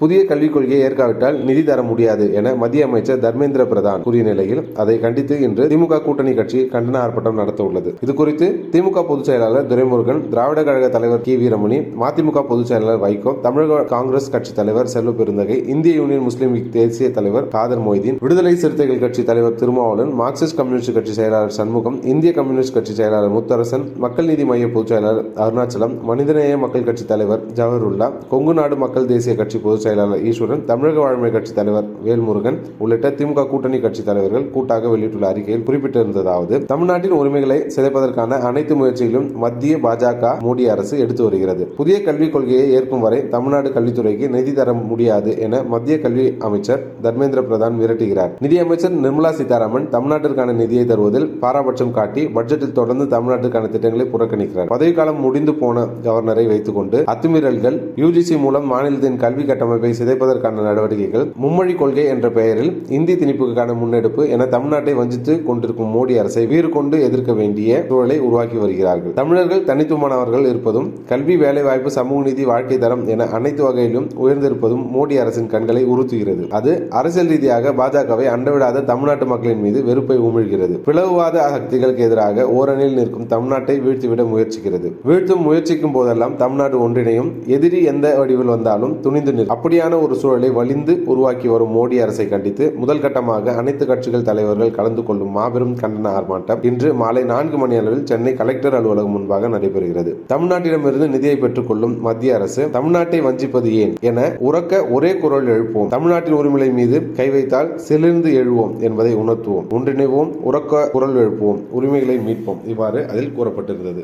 புதிய கல்விக் கொள்கையை ஏற்காவிட்டால் நிதி தர முடியாது என மத்திய அமைச்சர் தர்மேந்திர பிரதான் கூறிய நிலையில் அதை கண்டித்து இன்று திமுக கூட்டணி கட்சி கண்டன ஆர்ப்பாட்டம் நடத்த உள்ளது. இதுகுறித்து திமுக பொதுச் செயலாளர் துரைமுருகன், திராவிட கழக தலைவர் கி. வீரமணி, மதிமுக பொதுச் செயலாளர் வைகோ, தமிழக காங்கிரஸ் கட்சி தலைவர் செல்வ பெருந்தகை, இந்திய யூனியன் முஸ்லீம் லீக் தேசிய தலைவர் காதர் மொய்தீன், விடுதலை சிறுத்தைகள் கட்சி தலைவர் திருமாவளவன், மார்க்சிஸ்ட் கம்யூனிஸ்ட் கட்சி செயலாளர் சண்முகம், இந்திய கம்யூனிஸ்ட் கட்சி செயலாளர் முத்தரசன், மக்கள் நீதி மய்ய பொதுச் செயலாளர் அருணாச்சலம், மனிதநேய மக்கள் கட்சி தலைவர் ஜவஹருல்லா, கொங்கு நாடு மக்கள் தேசிய கட்சி பொதுச் செயலாளர் ஈஸ்வரன், தமிழக வாழ்மை கட்சி தலைவர் வேல்முருகன் உள்ளிட்ட திமுக கூட்டணி கட்சி தலைவர்கள் கூட்டாக வெளியிட்டுள்ள அறிக்கையில் குறிப்பிட்டிருந்ததாவது, தமிழ்நாட்டின் உரிமைகளை சிதைப்பதற்கான அனைத்து முயற்சிகளும் மத்திய பாஜக மோடி அரசு எடுத்து வருகிறது. புதிய கல்விக் கொள்கையை ஏற்கும் வரை தமிழ்நாடு கல்வித்துறைக்கு நிதி தர முடியாது என மத்திய கல்வி அமைச்சர் தர்மேந்திர பிரதான் மிரட்டுகிறார். நிதியமைச்சர் நிர்மலா சீதாராமன் தமிழ்நாட்டிற்கான நிதியை தருவதில் பாராபட்சம் காட்டி பட்ஜெட்டில் தொடர்ந்து தமிழ்நாட்டுக்கான திட்டங்களை புறக்கணிக்கிறார். பதவிக்காலம் முடிந்து போன கவர்னரை வைத்துக் கொண்டு அத்துமீறல்கள், யுஜிசி மூலம் மாநிலத்தின் கல்வி கட்டமைப்பை சிதைப்பதற்கான நடவடிக்கைகள், மும்மொழி கொள்கை என்ற பெயரில் இந்தி திணிப்புக்கான முன்னெடுப்பு என தமிழ்நாட்டை வஞ்சித்துக் கொண்டிருக்கும் மோடி அரசை வீறு கொண்டு எதிர்க்க வேண்டிய சூழலை உருவாக்கி வருகிறார்கள். தமிழர்கள் தனித்துவமானவர்கள் இருப்பதும், கல்வி, வேலைவாய்ப்பு, சமூக நீதி, வாழ்க்கை தரம் என அனைத்து வகையிலும் உயர்ந்திருப்பதும் மோடி அரசின் கண்களை உறுத்துகிறது. அது அரசியல் ரீதியாக பாஜகவை அண்டவிடாத தமிழ்நாட்டு மக்களின் மீது வெறுப்பை உமிழ்கிறது. பிளவுவாத சக்திகளுக்கு எதிராக ஓரணியில் நிற்கும் தமிழ்நாட்டை வீழ்த்திவிட முயற்சிக்கிறது. வீழ்த்தும் முயற்சிக்கும் போதெல்லாம் தமிழ்நாடு ஒன்றிணையும். எதிரி எந்த வடிவில் வந்தாலும் துணிந்து நிற்கும். அப்படியான ஒரு சூழலை வலிந்து உருவாக்கி வரும் மோடி அரசை கண்டித்து முதல் கட்டமாக அனைத்து கட்சிகள் தலைவர்கள் கலந்து கொள்ளும் மாபெரும் கண்டன ஆர்ப்பாட்டம் இன்று மாலை 4 மணி அளவில் சென்னை கலெக்டர் அலுவலகம் முன்பாக நடைபெறுகிறது. தமிழ்நாட்டிடமிருந்து நிதியை பெற்றுக் கொள்ளும் மத்திய அரசு தமிழ்நாட்டை வஞ்சிப்பது ஏன் என உரக்க ஒரே குரல் எழுப்போம். தமிழ்நாட்டின் உரிமை மீது கை வைத்தால் சிலிர்ந்து எழுவோம் என்பதை உணர்த்துவோம். ஒன்றிணைவோம், உரக்க குரல் எழுப்புவோம், உரிமைகளை மீட்போம். இவ்வாறு அதில் கூறப்பட்டிருந்தது.